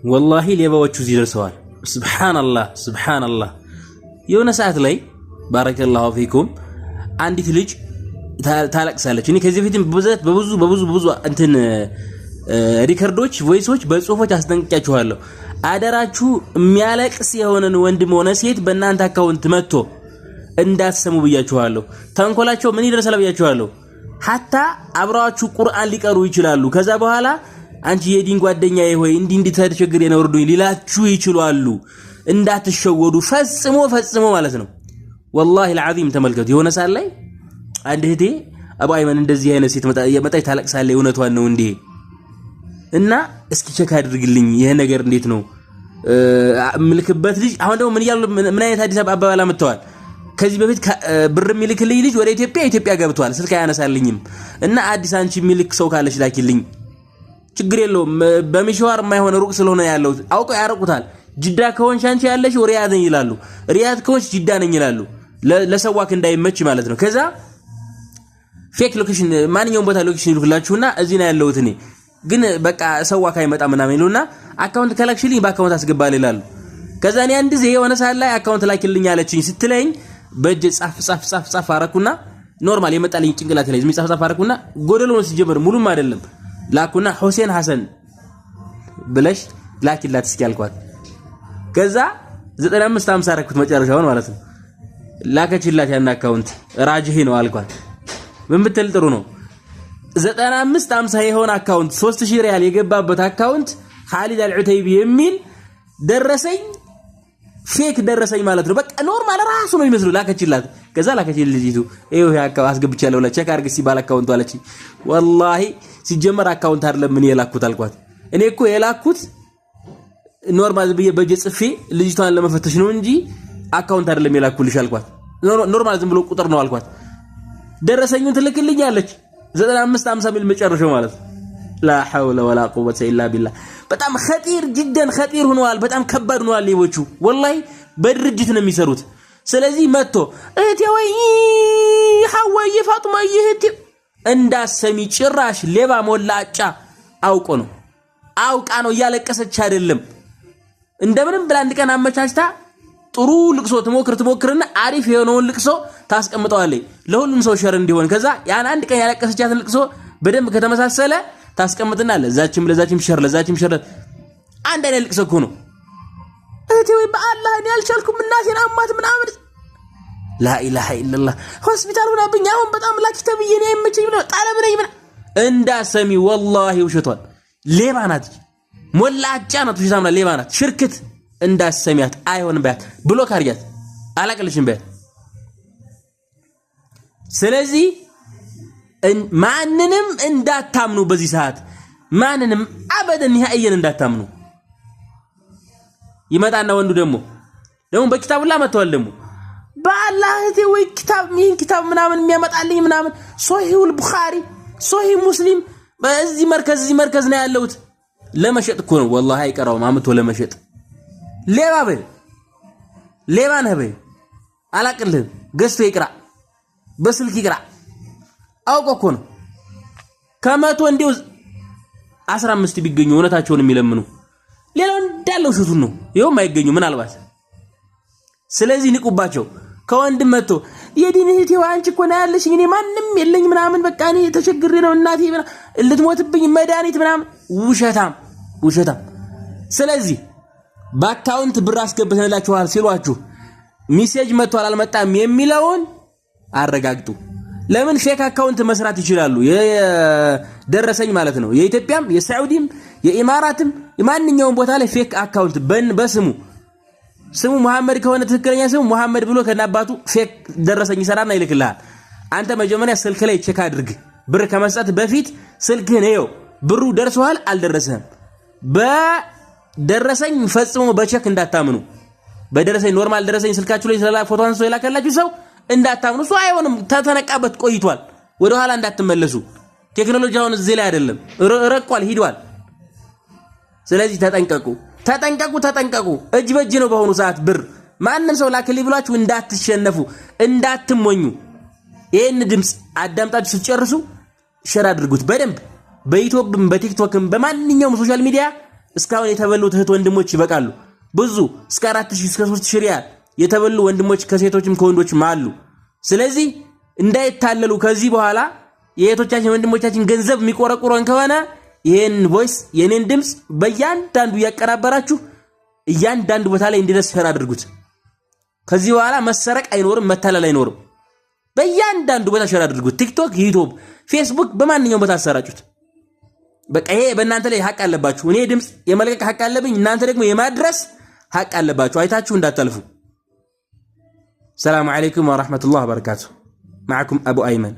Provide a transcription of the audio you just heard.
ወላሂ ሌባዎቹ እዚህ ደርሰዋል። ሱብሃንአላህ የሆነ ሰዓት ላይ ባረከላሁ ፊኩም አንዲት ልጅ ታለቅሳለች። እኔ ከዚህ በፊትም በብዙ እንትን ሪከርዶች ቮይሶች በጽሁፎች አስጠንቅቂያችኋለሁ። አደራችሁ የሚያለቅስ የሆነን ወንድም ሆነ ሴት በእናንተ አካውንት መጥቶ እንዳትሰሙ ብያችኋለሁ። ተንኮላቸው ምን ይደርሳል ብያችኋለሁ። ሐታ አብራችሁ ቁርአን ሊቀሩ ይችላሉ። ከዛ በኋላ አንቺ የዲን ጓደኛዬ ሆይ እንዲህ ተቸግሬ ነው እርዱኝ ሊላችሁ ይችላሉ። እንዳትሸወዱ ፈጽሞ ማለት ነው። ወላሂ العظيم ተመልከቱ። የሆነ ሰዓት ላይ አንድ እህቴ አቡ አይመን እንደዚህ አይነት ሴት መጣይ ታለቅሳለች እውነቷን ነው እንዴ እና እስኪ ቼክ አድርግልኝ ይሄ ነገር እንዴት ነው ምልክበት ልጅ አሁን ደግሞ ምን አይነት አዲስ አበባ መጥተዋል። ከዚህ በፊት ብር ሚልክልኝ ልጅ ወደ ኢትዮጵያ ገብቷል። ስልክ አያነሳልኝም እና አዲስ አንቺ ሚልክ ሰው ካለሽ ላኪልኝ ችግር የለውም በሚሽዋር የማይሆን ሩቅ ስለሆነ ያለው አውቀው ያረቁታል። ጅዳ ከሆንሽ አንቺ ያለሽ ሪያድ ነኝ ይላሉ። ሪያድ ከሆንሽ ጅዳ ነኝ ይላሉ። ለሰዋክ እንዳይመች ማለት ነው። ከዛ ፌክ ሎኬሽን ማንኛውም ቦታ ሎኬሽን ይልኩላችሁና እዚህ ነው ያለሁት እኔ ግን በቃ ሰዋክ አይመጣ ምናምን ይሉና አካውንት ከላክሽልኝ በአካውንት አስገባል ይላሉ። ከዛ እኔ አንድ ጊዜ የሆነ ሰዓት ላይ አካውንት ላኪልኝ አለችኝ ስትለኝ በእጅ ጻፍ አረኩና ኖርማል የመጣልኝ ጭንቅላት ላይ ጻፍ አረኩና ጎደሎ ነው ሲጀመር ሙሉም አይደለም ላኩና ሁሴን ሐሰን ብለሽ ላኪላት እስኪ አልኳት። ከዛ 9550 አረኩት መጨረሻውን ማለት ነው። ላከችላት ያን አካውንት ራጅሂ ነው አልኳት። ምን ብትል ጥሩ ነው 9550 የሆነ አካውንት 3000 ሪያል የገባበት አካውንት ኻሊድ አልዑተይቢ የሚል ደረሰኝ ፌክ ደረሰኝ ማለት ነው። በቃ ኖርማል ራሱ ነው የሚመስለው። ላከችላት ከዛ ላከችልኝ ልጅቱ ይሄው አካውንት አስገብቻለሁ ለቼክ አርግ ሲባል አካውንቱ አለች። ወላሂ ሲጀመር አካውንት አይደለም ምን የላኩት አልኳት። እኔ እኮ የላኩት ኖርማል በጀ ጽፌ ልጅቷን ለመፈተሽ ነው እንጂ አካውንት አይደለም የላኩልሽ አልኳት። ኖርማል ዝም ብሎ ቁጥር ነው አልኳት። ደረሰኙን ትልክልኛለች 9550 ሚል መጨረሻው ማለት لا حول ولا قوة إلا بالله። በጣም خطير جدا خطير ሆነዋል። በጣም ከባድ ሆነዋል ሌቦቹ ወላሂ በድርጅት ነው የሚሰሩት። ስለዚህ መጥቶ እህቴ ወይ ሐዋዬ ፋጥማ እህቴ እንዳሰሚ ጭራሽ ሌባ ሞላጫ አውቃ ነው ያለቀሰች አይደለም። እንደምንም ብላ አንድ ቀን አመቻችታ ጥሩ ልቅሶ ትሞክርና አሪፍ የሆነውን ልቅሶ ታስቀምጠዋለች ለሁሉም ሰው ሸር እንዲሆን። ከዛ ያን አንድ ቀን ያለቀሰቻትን ልቅሶ በደንብ ከተመሳሰለ ታስቀምጥና ለዛችም ሸር አንድ አይነት ልቅሶ እኮ ነው። እህቴ ወይ በአላህ እኔ አልቻልኩም እናቴን አማት ምናምን لا اله الا الله ሆስፒታል ሆናብኝ አሁን በጣም ላኪ ተብዬ ነው የምችኝ ብለው ጣለብ ነኝ እንዳሰሚ ወላሂ ውሸቷን ሌባ ናት ሞላጫ ናት ውሸታም ናት ሌባ ናት ሽርክት እንዳሰሚያት አይሆንም በያት ብሎክ አርጋት አላቀልሽም በያት። ስለዚህ ማንንም እንዳታምኑ በዚህ ሰዓት ማንንም አበደን ይሄን እንዳታምኑ። ይመጣና ወንዱ ደግሞ በኪታቡላ መተዋል ደግሞ በአላህ ወይ ኪታብ ምናምን የሚያመጣልኝ ምናምን ሶሂሁል ቡኻሪ ሶሂህ ሙስሊም በዚህ መርከዝ ነው ያለውት ለመሸጥ እኮ ነው والله አይቀራውም አመቶ ለመሸጥ ሌባ ነህ በይ አላቅልህ ገዝቶ ይቅራ በስልክ ይቅራ አውቆ እኮ ነው ከመቶ እንዲው 15 ቢገኙ እውነታቸውን የሚለምኑ ሌላው እንዳለው ሹቱን ነው ይሄው ማይገኙ ምናልባት። ስለዚህ ንቁባቸው። ከወንድም መጥቶ የዲን እህቴ አንቺ እኮ ነው ያለሽ እኔ ማንንም የለኝ ምናምን በቃ እኔ ተቸግሬ ነው እናቴ ልትሞትብኝ መድኃኒት ምናምን ውሸታም። ስለዚህ በአካውንት ብር አስገብተንላችኋል ሲሏችሁ ሜሴጅ መጥቷል አልመጣም የሚለውን አረጋግጡ። ለምን ፌክ አካውንት መስራት ይችላሉ የደረሰኝ ማለት ነው። የኢትዮጵያም የሳዑዲም የኢማራትም የማንኛውም ቦታ ላይ ፌክ አካውንት በስሙ መሐመድ ከሆነ ትክክለኛ ስሙ መሐመድ ብሎ ከናባቱ ፌክ ደረሰኝ ይሰራና ይልክልሃል። አንተ መጀመሪያ ስልክ ላይ ቼክ አድርግ። ብር ከመስጠት በፊት ስልክህን ይኸው ብሩ ደርሷል አልደረሰም። በደረሰኝ ፈጽሞ በቼክ እንዳታምኑ። በደረሰኝ ኖርማል ደረሰኝ ስልካችሁ ላይ ስለላ ፎቶ አንስቶ ይላከላችሁ ሰው እንዳታምኑ። እሱ አይሆንም ተተነቃበት ቆይቷል። ወደ ኋላ እንዳትመለሱ። ቴክኖሎጂው አሁን እዚህ ላይ አይደለም ረቋል ሂዷል። ስለዚህ ተጠንቀቁ። እጅ በእጅ ነው በሆኑ ሰዓት ብር ማንንም ሰው ላክልኝ ብላችሁ እንዳትሸነፉ እንዳትሞኙ። ይሄን ድምጽ አዳምጣችሁ ስትጨርሱ ሼር አድርጉት በደንብ በዩቲዩብም በቲክቶክም በማንኛውም ሶሻል ሚዲያ እስካሁን የተበሉት እህት ወንድሞች ይበቃሉ። ብዙ እስከ 4000 እስከ 3000 ሪያል የተበሉ ወንድሞች ከሴቶችም ከወንዶችም አሉ። ስለዚህ እንዳይታለሉ ከዚህ በኋላ የእህቶቻችን ወንድሞቻችን ገንዘብ የሚቆረቁረን ከሆነ ይሄን ቮይስ የኔን ድምጽ በእያንዳንዱ ያቀራበራችሁ እያንዳንዱ ቦታ ላይ እንዲደርስ ሼር አድርጉት። ከዚህ በኋላ መሰረቅ አይኖርም፣ መታለል አይኖርም። በእያንዳንዱ ቦታ ሼር አድርጉት። ቲክቶክ፣ ዩቲዩብ፣ ፌስቡክ በማንኛውም ቦታ አሰራጩት። በቃ ይሄ በእናንተ ላይ ሐቅ አለባችሁ። እኔ ድምጽ የመልቀቅ ሐቅ አለብኝ፣ እናንተ ደግሞ የማድረስ ሐቅ አለባችሁ። አይታችሁ እንዳታልፉ። ሰላም አለይኩም ወራህመቱላሂ ወበረካቱ። معكم أبو أيمن.